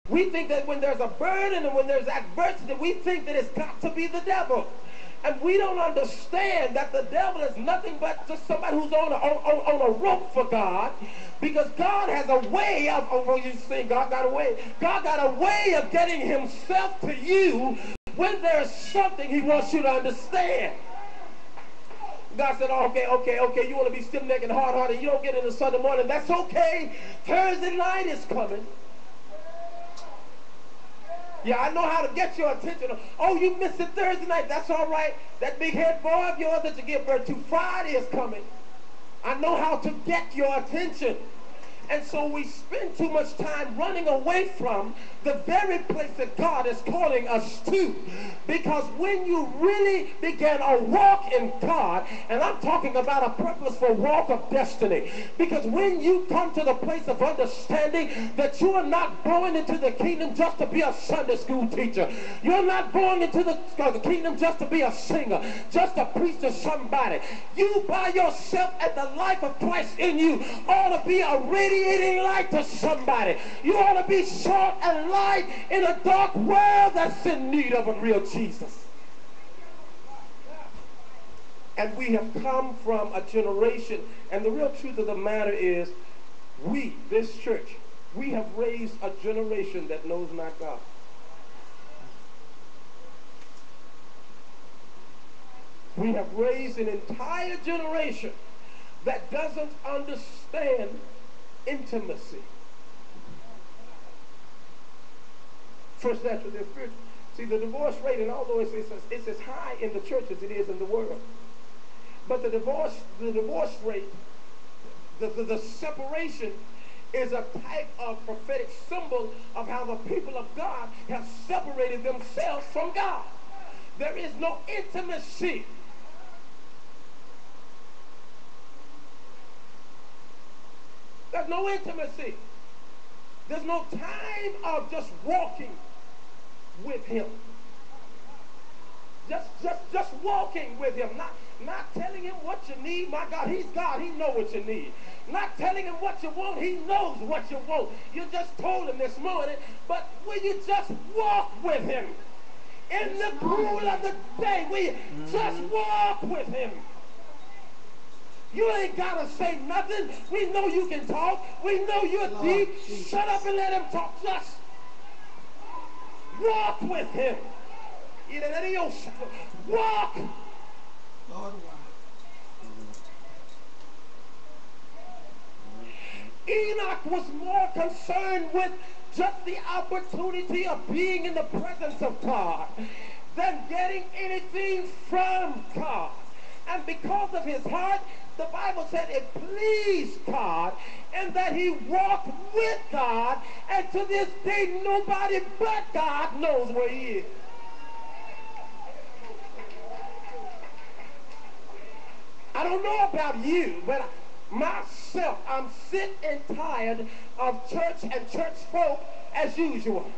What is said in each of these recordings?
We think that when there's a burden and when there's adversity, we think that it's got to be the devil. And we don't understand that the devil is nothing but just somebody who's on a rope for God, because God has a way of, oh, you sing, God got a way. God got a way of getting himself to you when there's something he wants you to understand. God said, oh, okay, you want to be stiff-necked and hard-hearted, you don't get into Sunday morning, that's okay. Thursday night is coming. Yeah, I know how to get your attention. Oh, you missed it Thursday night. That's all right. That big head boy of yours that you give birth to, Friday is coming. I know how to get your attention. And so we spend too much time running away from the very place that God is calling us to. Because when you really begin a walk in God, and I'm talking about a purposeful walk of destiny, because when you come to the place of understanding that you are not going into the kingdom just to be a Sunday school teacher, you're not going into the kingdom just to be a singer, just to preach to somebody. You by yourself and the life of Christ in you ought to be a radiating light to somebody. You ought to be salt and light in a dark world that's in need of a real Jesus. And we have come from a generation, and the real truth of the matter is, we, this church, we have raised a generation that knows not God. We have raised an entire generation that doesn't understand intimacy. First natural, then spiritual. See, the divorce rate, and although it's as high in the church as it is in the world, but the divorce rate, the separation is a type of prophetic symbol of how the people of God have separated themselves from God. There is no intimacy. There's no intimacy. There's no time of just walking with him. Just walking with him. Not telling him what you need. My God, he's God. He knows what you need. Not telling him what you want. He knows what you want. You just told him this morning. But will you just walk with him? In the cool of the day, will you just walk with him? You ain't got to say nothing. We know you can talk. We know you're deep. Shut up and let him talk. Just walk with him. Walk. Enoch was more concerned with just the opportunity of being in the presence of God than getting anything from God. And because of his heart, the Bible said it pleased God, and that he walked with God, and to this day nobody but God knows where he is. I don't know about you, but myself, I'm sick and tired of church and church folk as usual.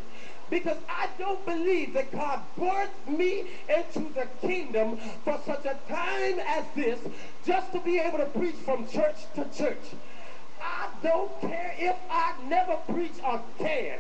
Because I don't believe that God birthed me into the kingdom for such a time as this, just to be able to preach from church to church. I don't care if I never preach again.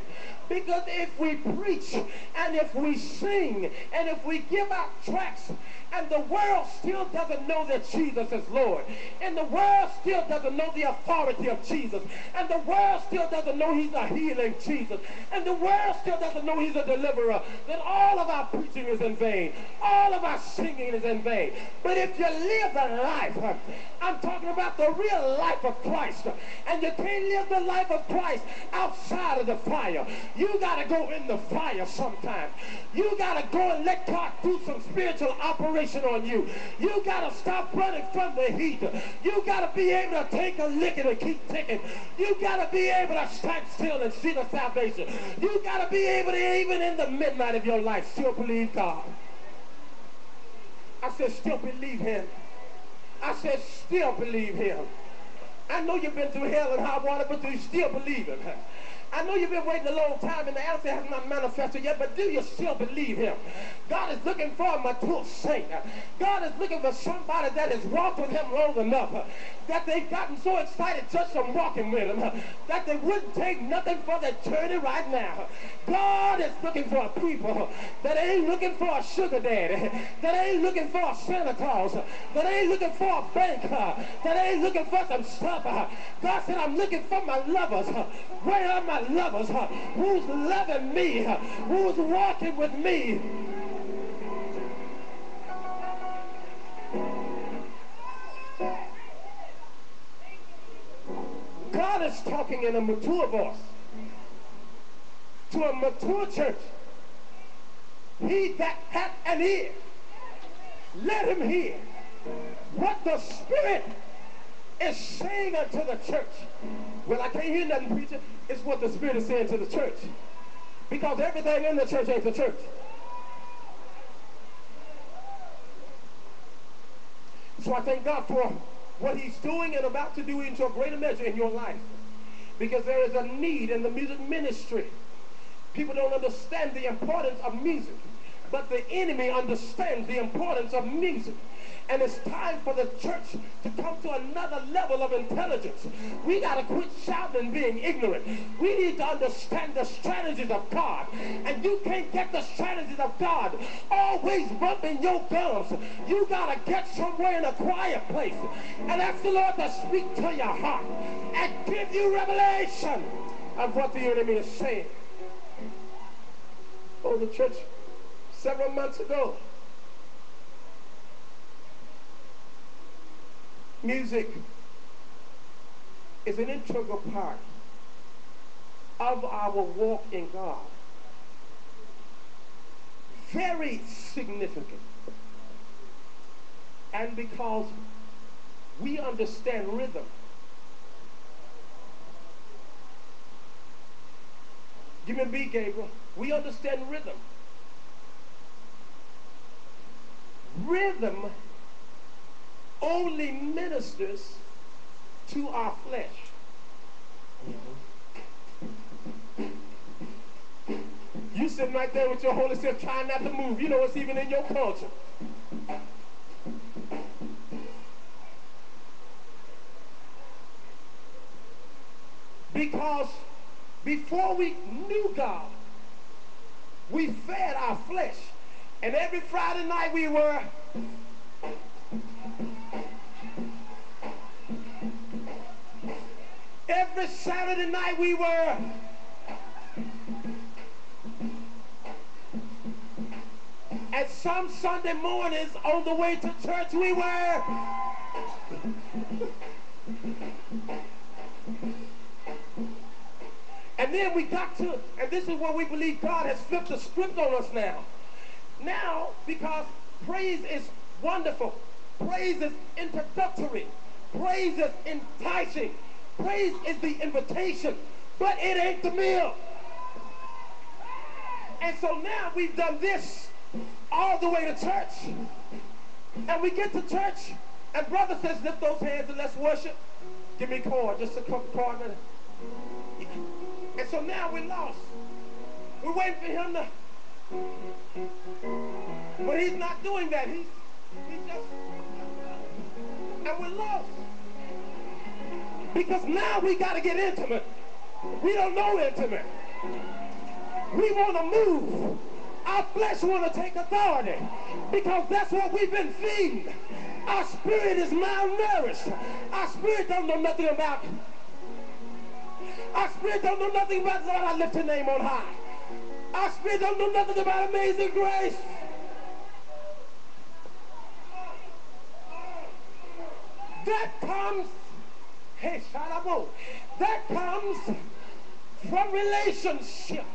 Because if we preach and if we sing and if we give out tracts and the world still doesn't know that Jesus is Lord, and the world still doesn't know the authority of Jesus, and the world still doesn't know he's a healing Jesus, and the world still doesn't know he's a deliverer, then all of our preaching is in vain. All of our singing is in vain. But if you live the life, I'm talking about the real life of Christ, and you can't live the life of Christ outside of the fire. You got to go in the fire sometimes. You got to go and let God do some spiritual operation on you. You got to stop running from the heat. You got to be able to take a licking and keep ticking. You got to be able to stand still and see the salvation. You got to be able to, even in the midnight of your life, still believe God. I said, still believe him. I said, still believe him. I know you've been through hell and high water, but do you still believe him? I know you've been waiting a long time and the answer has not manifested yet, but do you still believe him? God is looking for a mature saint. God is looking for somebody that has walked with him long enough that they've gotten so excited just from walking with him that they wouldn't take nothing for their journey right now. God is looking for a people that ain't looking for a sugar daddy, that ain't looking for a Santa Claus, that ain't looking for a bank, that ain't looking for some stuff. God said, I'm looking for my lovers. Where are my lovers? Who's loving me? Who's walking with me? God is talking in a mature voice to a mature church. He that hath an ear, let him hear what the Spirit is saying unto the church. Well, I can't hear nothing, preacher. It's what the Spirit is saying to the church. Because everything in the church ain't the church. So I thank God for what he's doing and about to do into a greater measure in your life. Because there is a need in the music ministry. People don't understand the importance of music, but the enemy understands the importance of music. And it's time for the church to come to another level of intelligence. We got to quit shouting and being ignorant. We need to understand the strategies of God. And you can't get the strategies of God always bumping your gums. You got to get somewhere in a quiet place and ask the Lord to speak to your heart and give you revelation of what the enemy is saying. Oh, the church several months ago, music is an integral part of our walk in God. Very significant. And because we understand rhythm. Give me a beat, Gabriel. We understand rhythm. Rhythm only ministers to our flesh. You sitting right there with your Holy Spirit trying not to move. You know it's even in your culture. Because before we knew God, we fed our flesh. And every Friday night we were every Saturday night we were and some Sunday mornings on the way to church we were and then we got to, and this is where we believe God has flipped the script on us now. Now, because praise is wonderful, praise is introductory, praise is enticing, praise is the invitation, but it ain't the meal. And so now we've done this all the way to church. And we get to church, and brother says, lift those hands and let's worship. Give me a chord, just a couple chords. And so now we're lost. We're waiting for him to... But he's not doing that. He's just... And we're lost. Because now we got to get intimate. We don't know intimate. We want to move. Our flesh want to take authority. Because that's what we've been feeding. Our spirit is malnourished. Our spirit don't know nothing about... Our spirit don't know nothing about... Lord, I lift your name on high. Our spirit don't know nothing about amazing grace. That comes... Hey, Shalabo. That comes from relationship.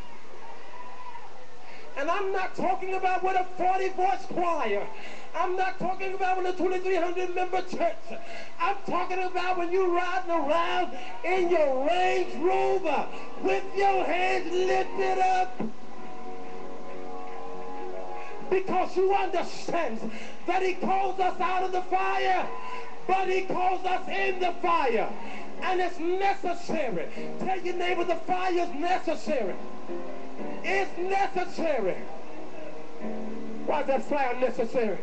And I'm not talking about with a 40-voice choir. I'm not talking about with a 2,300-member church. I'm talking about when you're riding around in your Range Rover with your hands lifted up. Because you understand that he calls us out of the fire, but he calls us in the fire. And it's necessary. Tell your neighbor the fire is necessary. It's necessary. Why is that fire necessary?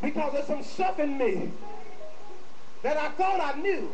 Because there's some stuff in me that I thought I knew.